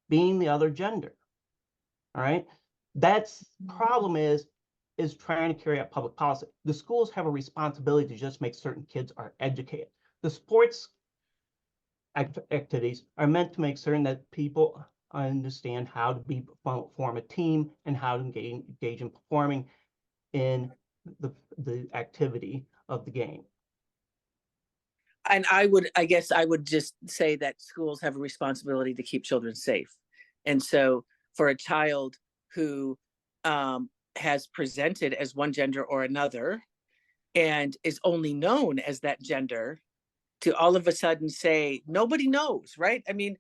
being the other gender. All right. That's problem is is trying to carry out public policy. The schools have a responsibility to just make certain kids are educated. The sports activities are meant to make certain that people understand how to form a team and how to engage in performing in the activity of the game. And I guess I would just say that schools have a responsibility to keep children safe. And so for a child who has presented as one gender or another and is only known as that gender, to all of a sudden say, nobody knows, right? I mean,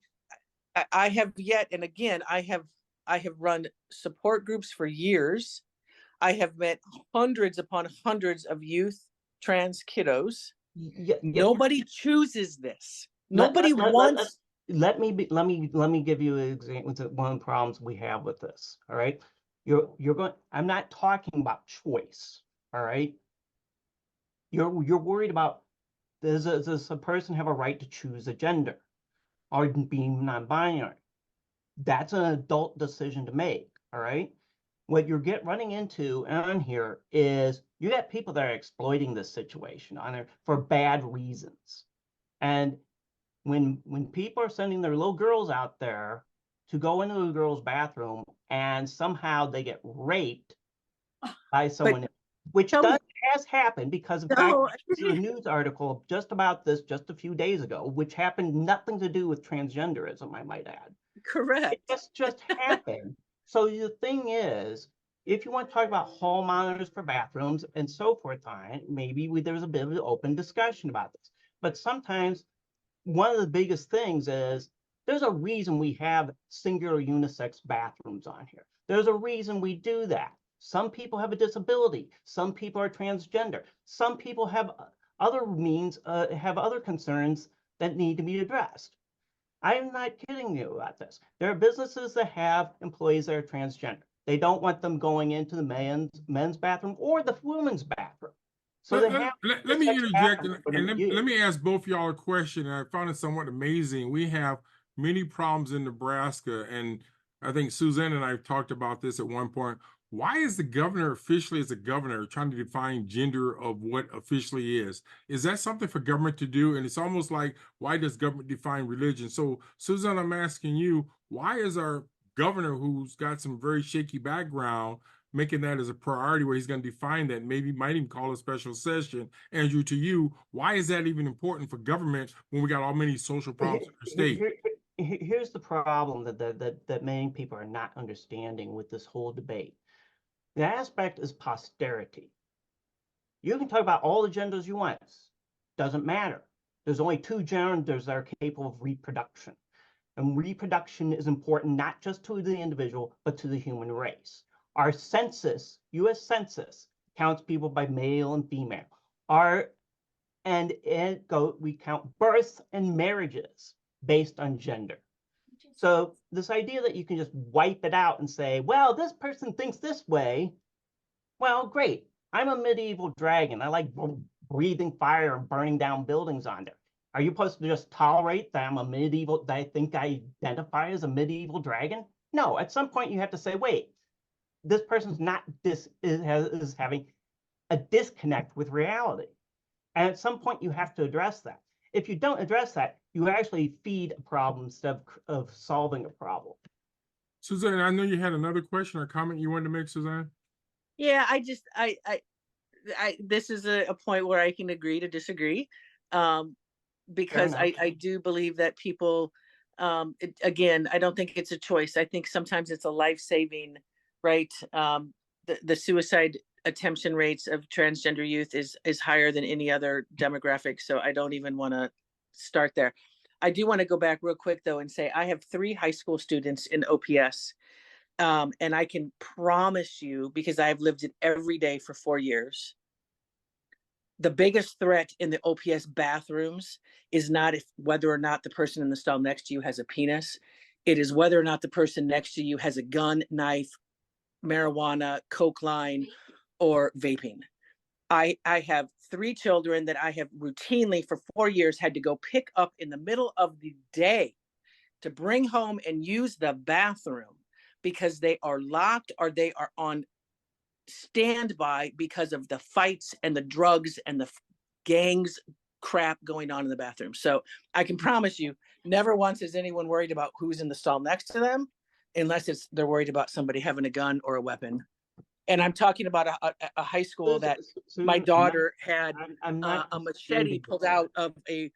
I have yet, and again, I have run support groups for years. I have met hundreds upon hundreds of youth trans kiddos. Nobody chooses this. Nobody wants. Let me give you an example of one of the problems we have with this. All right, you're going. I'm not talking about choice. All right, you're worried about does a person have a right to choose a gender or being non-binary? That's an adult decision to make. All right. What you're running into on here is you got people that are exploiting this situation on there for bad reasons. And when people are sending their little girls out there to go into the girls' bathroom and somehow they get raped by someone, which has happened, because in fact, there's a news article just about this just a few days ago, which happened nothing to do with transgenderism, I might add. Correct. It just happened. So the thing is, if you want to talk about hall monitors for bathrooms and so forth on it, maybe there's a bit of an open discussion about this. But sometimes one of the biggest things is there's a reason we have singular unisex bathrooms on here. There's a reason we do that. Some people have a disability. Some people are transgender. Some people have other have other concerns that need to be addressed. I'm not kidding you about this. There are businesses that have employees that are transgender. They don't want them going into the men's bathroom or the women's bathroom. So let me interject and let me ask both y'all a question. And I found it somewhat amazing. We have many problems in Nebraska, and I think Suzanne and I talked about this at one point. Why is the governor officially, as a governor, trying to define gender of what officially is? Is that something for government to do? And it's almost like, why does government define religion? So, Suzanne, I'm asking you, why is our governor, who's got some very shaky background, making that as a priority where he's going to define that, maybe might even call a special session? Andrew, to you, why is that even important for government when we got all many social problems in the state? Here's the problem that many people are not understanding with this whole debate. The aspect is posterity. You can talk about all the genders you want. Doesn't matter. There's only two genders that are capable of reproduction. And reproduction is important not just to the individual, but to the human race. Our census, U.S. Census, counts people by male and female. We count births and marriages based on gender. So this idea that you can just wipe it out and say, well, this person thinks this way. Well, great. I'm a medieval dragon. I like breathing fire and burning down buildings on there. Are you supposed to just tolerate that that I think I identify as a medieval dragon? No, at some point you have to say, wait, this person's is having a disconnect with reality. And at some point you have to address that. If you don't address that, you actually feed a problem instead of solving a problem. Suzanne, I know you had another question or comment you wanted to make, Suzanne. Yeah, this is a point where I can agree to disagree, because I do believe that people, again, I don't think it's a choice. I think sometimes it's a life-saving, right? The suicide attention rates of transgender youth is higher than any other demographic. So I don't even want to start there. I do want to go back real quick though and say I have 3 high school students in OPS. And I can promise you, because I've lived it every day for 4 years, the biggest threat in the OPS bathrooms is not whether or not the person in the stall next to you has a penis. It is whether or not the person next to you has a gun, knife, marijuana, coke line, or vaping. I have 3 children that I have routinely for 4 years had to go pick up in the middle of the day to bring home and use the bathroom because they are locked or they are on stand by because of the fights and the drugs and the gangs crap going on in the bathroom. So I can promise you, never once is anyone worried about who's in the stall next to them, unless they're worried about somebody having a gun or a weapon. And I'm talking about a high school that my daughter had I'm not a machete pulled out of a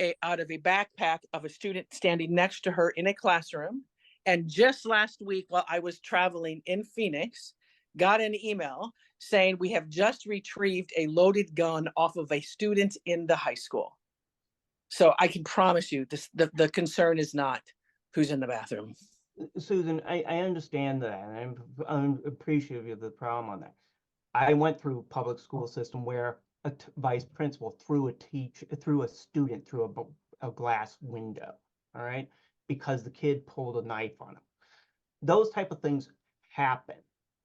backpack of a student standing next to her in a classroom. And just last week, while I was traveling in Phoenix, got an email saying we have just retrieved a loaded gun off of a student in the high school. So I can promise you the concern is not who's in the bathroom. Susan, I understand that, and I'm appreciative of the problem on that. I went through a public school system where a vice principal threw a student through a glass window, all right, because the kid pulled a knife on him. Those type of things happen,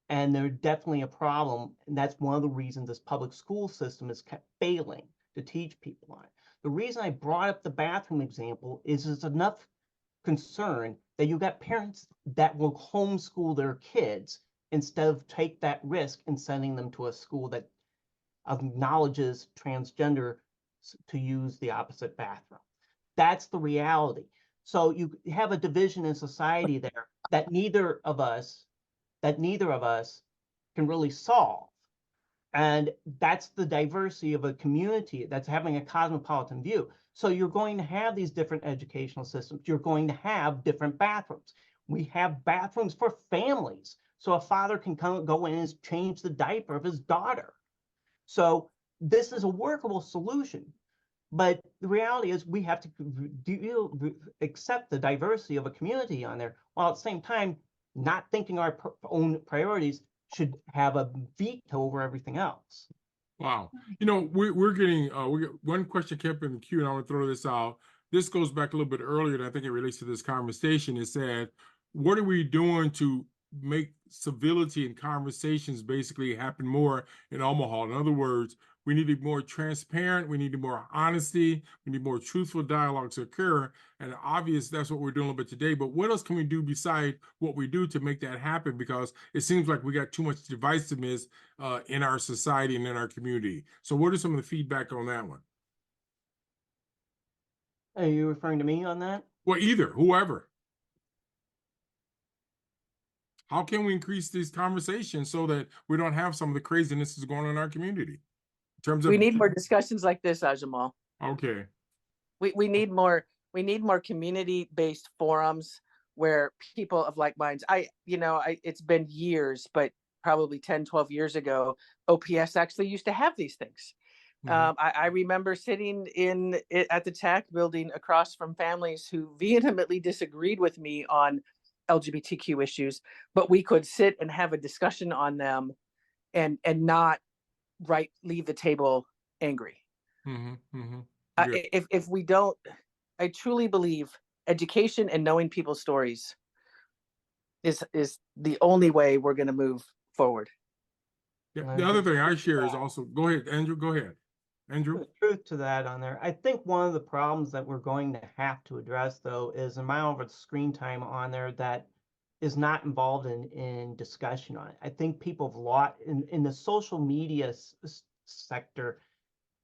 and they're definitely a problem, and that's one of the reasons this public school system is kept failing to teach people on it. The reason I brought up the bathroom example is there's enough concern that you got parents that will homeschool their kids instead of take that risk in sending them to a school that acknowledges transgender to use the opposite bathroom. That's the reality. So you have a division in society there that neither of us can really solve. And that's the diversity of a community that's having a cosmopolitan view. So you're going to have these different educational systems. You're going to have different bathrooms. We have bathrooms for families. So a father can go in and change the diaper of his daughter. So this is a workable solution. But the reality is we have to accept the diversity of a community on there, while at the same time not thinking our own priorities should have a veto over everything else. Wow. You know, we're getting we got one question kept in the queue, and I want to throw this out. This goes back a little bit earlier, and I think it relates to this conversation. It said, what are we doing to make civility and conversations basically happen more in Omaha? In other words, we need to be more transparent. We need more honesty. We need more truthful dialogues to occur. And obvious, that's what we're doing a little bit today. But what else can we do beside what we do to make that happen? Because it seems like we got too much divisiveness in our society and in our community. So what are some of the feedback on that one? Are you referring to me on that? Well, either, whoever. How can we increase these conversations so that we don't have some of the craziness that's going on in our community? In terms of, We need more discussions like this, Ajamal. okay. We need more community-based forums where people of like minds, it's been years, but probably 10, 12 years ago, OPS actually used to have these things. Mhm. I remember sitting at the TAC building across from families who vehemently disagreed with me on LGBTQ issues, but we could sit and have a discussion on them and not leave the table angry. If we don't, I truly believe education and knowing people's stories is the only way we're going to move forward. Yeah, the other thing I share is also, go ahead, Andrew, go ahead. Andrew? There's truth to that on there. I think one of the problems that we're going to have to address, though, is the amount of screen time on there that is not involved in discussion on it. I think people have lost, in the social media sector,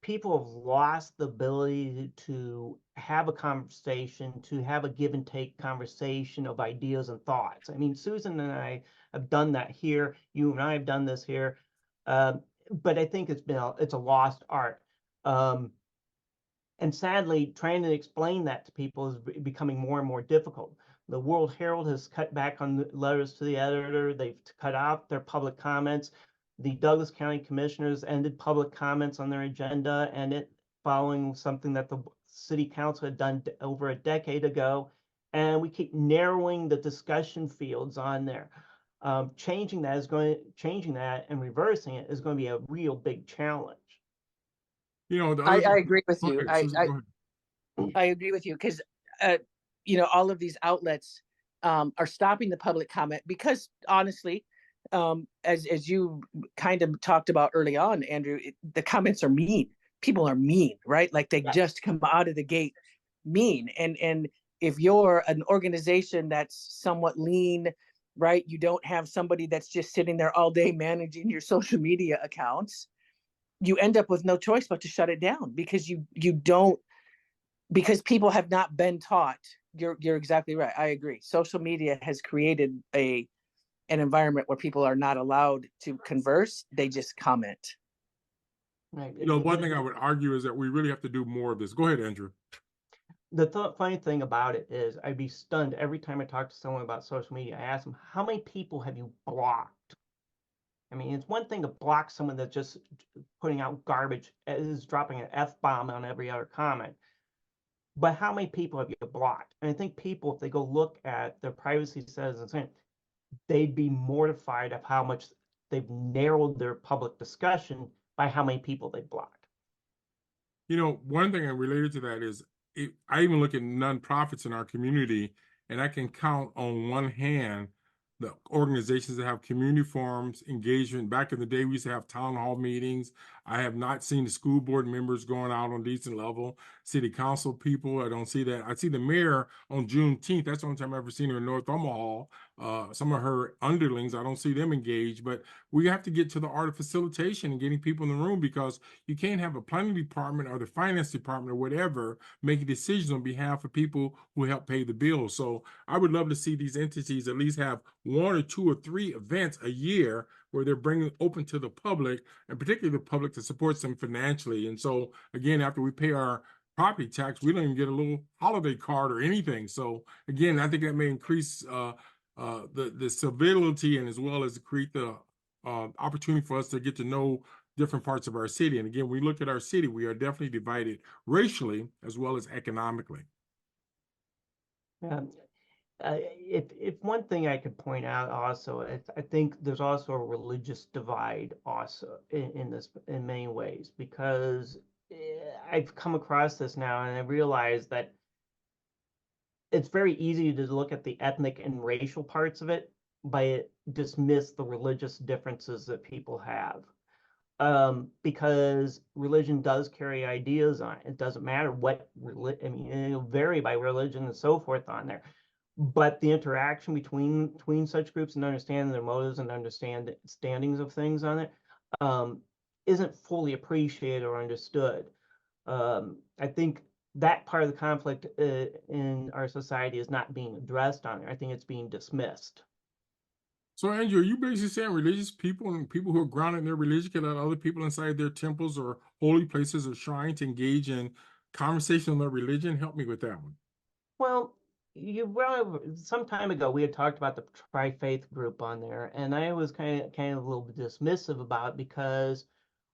people have lost the ability to have a conversation, to have a give and take conversation of ideas and thoughts. I mean, Susan and I have done that here. You and I have done this here. But I think it's a lost art. And sadly, trying to explain that to people is becoming more and more difficult. The World Herald has cut back on the letters to the editor. They've cut out their public comments. The Douglas County Commissioners ended public comments on their agenda, and it following something that the City Council had done over a decade ago. And we keep narrowing the discussion fields on there. Changing that and reversing it is going to be a real big challenge. You know, I agree with you. Okay, Susan, go ahead. I agree with you because, all of these outlets are stopping the public comment because, honestly, as you kind of talked about early on, Andrew, the comments are mean. People are mean, right? Like they just come out of the gate mean. And if you're an organization that's somewhat lean right? You don't have somebody that's just sitting there all day managing your social media accounts. You end up with no choice but to shut it down because you don't, because people have not been taught. You're exactly right. I agree. Social media has created an environment where people are not allowed to converse. They just comment. Right. You know, one thing I would argue is that we really have to do more of this. Go ahead, Andrew. The funny thing about it is I'd be stunned every time I talk to someone about social media. I ask them, how many people have you blocked? I mean, it's one thing to block someone that's just putting out garbage, is dropping an F-bomb on every other comment. But how many people have you blocked? And I think people, if they go look at their privacy settings, they'd be mortified of how much they've narrowed their public discussion by how many people they blocked. You know, one thing related to that is I even look at nonprofits in our community, and I can count on one hand the organizations that have community forums, engagement. Back in the day, we used to have town hall meetings. I have not seen the school board members going out on decent level, city council people. I don't see that. I see the mayor on Juneteenth. That's the only time I've ever seen her in North Omaha. Some of her underlings, I don't see them engaged, but we have to get to the art of facilitation and getting people in the room, because you can't have a planning department or the finance department or whatever making decisions on behalf of people who help pay the bills. So I would love to see these entities at least have 1 or 2 or 3 events a year where they're bringing open to the public, and particularly the public that supports them financially. And so again, after we pay our property tax, we don't even get a little holiday card or anything. So again, I think that may increase the civility, and as well as create the opportunity for us to get to know different parts of our city. And again, we look at our city, we are definitely divided racially as well as economically. Um, if one thing I could point out also, I think there's also a religious divide also in this in many ways, because I've come across this now and I realize that it's very easy to look at the ethnic and racial parts of it, but dismiss the religious differences that people have. Because religion does carry ideas on it. It doesn't matter what I mean, it'll vary by religion and so forth on there. But the interaction between such groups and understanding their motives and understandings of things on it isn't fully appreciated or understood. I think that part of the conflict in our society is not being addressed on there. I think it's being dismissed. So, Andrew, are you basically saying religious people and people who are grounded in their religion can let other people inside their temples or holy places or shrines engage in conversation on their religion? Help me with that one. Well, some time ago we had talked about the tri-faith group on there, and I was kind of a little bit dismissive about it because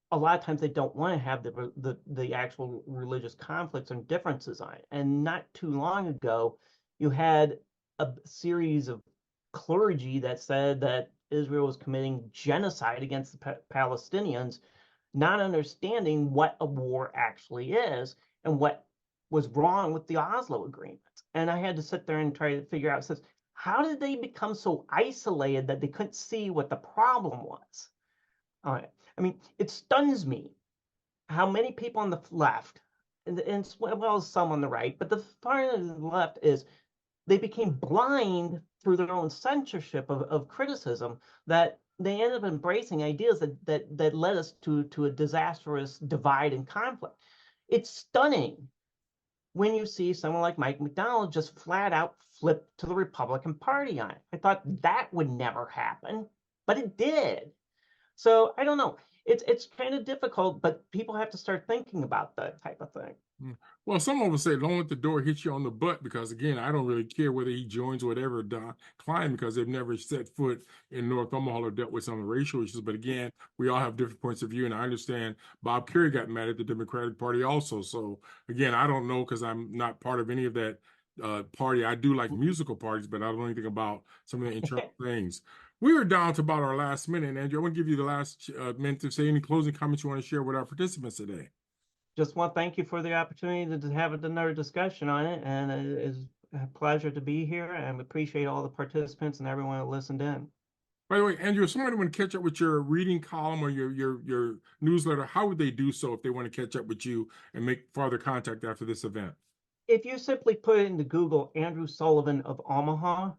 a lot of times they don't want to have the actual religious conflicts and differences on it. And not too long ago, you had a series of clergy that said that Israel was committing genocide against the Palestinians, not understanding what a war actually is and what was wrong with the Oslo agreement. And I had to sit there and try to figure out, says, how did they become so isolated that they couldn't see what the problem was? All right. I mean, it stuns me how many people on the left, and as well as some on the right, but the far left is they became blind through their own censorship of criticism, that they ended up embracing ideas that led us to a disastrous divide and conflict. It's stunning when you see someone like Mike McDonald just flat out flip to the Republican Party on it. I thought that would never happen, but it did. So I don't know. It's kind of difficult, but people have to start thinking about that type of thing. Well, some of us say don't let the door hit you on the butt, because again, I don't really care whether he joins whatever climb, because they've never set foot in North Omaha or dealt with some of the racial issues. But again, we all have different points of view, and I understand Bob Kerrey got mad at the Democratic Party also. So again, I don't know, because I'm not part of any of that party. I do like musical parties, but I don't know anything about some of the internal things. We are down to about our last minute, Andrew. I want to give you the last minute to say any closing comments you want to share with our participants today. Just want to thank you for the opportunity to have another discussion on it, and it is a pleasure to be here, and we appreciate all the participants and everyone who listened in. By the way, Andrew, if somebody want to catch up with your reading column or your newsletter, how would they do so if they want to catch up with you and make further contact after this event? If you simply put into Google Andrew Sullivan of Omaha,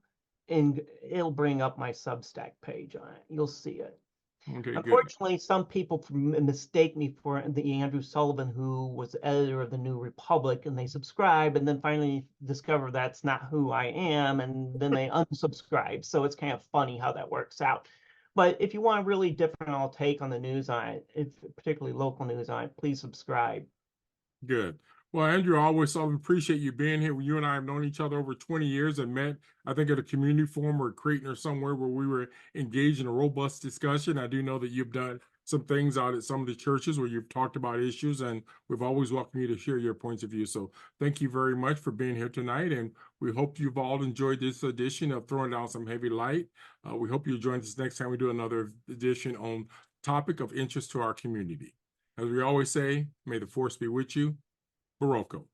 and it'll bring up my Substack page on it. You'll see it. Okay, good. Unfortunately, some people mistake me for the Andrew Sullivan who was the editor of the New Republic, and they subscribe and then finally discover that's not who I am, and then they unsubscribe. So it's kind of funny how that works out. But if you want a really different take on the news on it, if particularly local news on it, please subscribe. Good. Well, Andrew, I always appreciate you being here. You and I have known each other over 20 years and met, I think, at a community forum or Creighton or somewhere where we were engaged in a robust discussion. I do know that you've done some things out at some of the churches where you've talked about issues, and we've always welcomed you to share your points of view. So thank you very much for being here tonight, and we hope you've all enjoyed this edition of Throwing Down Some Heavy Light. We hope you join us next time we do another edition on topic of interest to our community. As we always say, may the force be with you. Barocco.